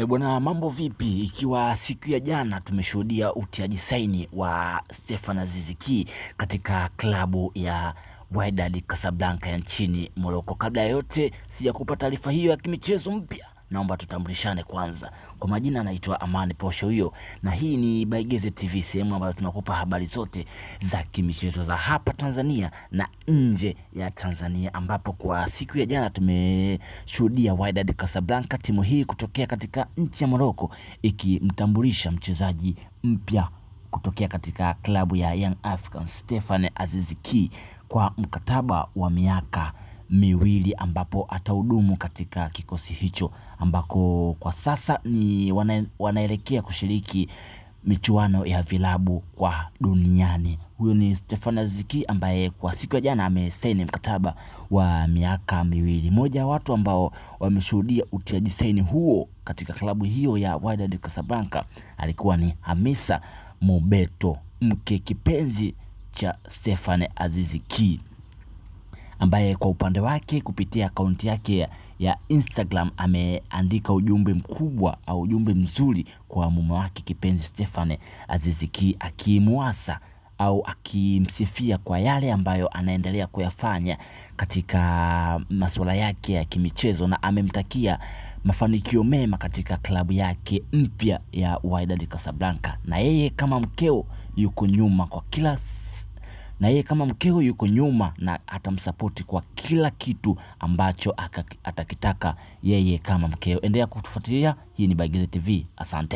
Bwana, mambo vipi? Ikiwa siku ya jana tumeshuhudia utiaji saini wa Stefan Aziz Ki katika klabu ya Wydad Casablanca ya nchini Morocco. Kabla ya yote sijakupa taarifa hiyo ya kimichezo mpya, naomba tutambulishane kwanza. Kwa majina anaitwa Amani Posho huyo, na hii ni Baigeze TV, sehemu ambayo tunakupa habari zote za kimichezo za hapa Tanzania na nje ya Tanzania, ambapo kwa siku ya jana tumeshuhudia Wydad Casablanca, timu hii kutokea katika nchi ya Morocco, ikimtambulisha mchezaji mpya kutokea katika klabu ya Young Africans Stefan Aziz Ki kwa mkataba wa miaka miwili, ambapo atahudumu katika kikosi hicho ambako kwa sasa ni wanaelekea kushiriki michuano ya vilabu kwa duniani. Huyo ni Stefan Aziz Ki ambaye kwa siku ya jana amesaini mkataba wa miaka miwili. Moja ya watu ambao wameshuhudia utiaji saini huo katika klabu hiyo ya Wydad Casablanca alikuwa ni Hamisa Mobeto, mke kipenzi cha Stefan Aziz Ki, ambaye kwa upande wake kupitia akaunti yake ya Instagram ameandika ujumbe mkubwa au ujumbe mzuri kwa mume wake kipenzi Stefan Aziz Ki, akimwasa au akimsifia kwa yale ambayo anaendelea kuyafanya katika masuala yake ya kimichezo, na amemtakia mafanikio mema katika klabu yake mpya ya Wydad Casablanca. Na yeye kama mkeo yuko nyuma na atamsapoti kwa kila kitu ambacho atakitaka yeye kama mkeo. Endelea kutufuatilia. Hii ni Baigeze TV. Asante.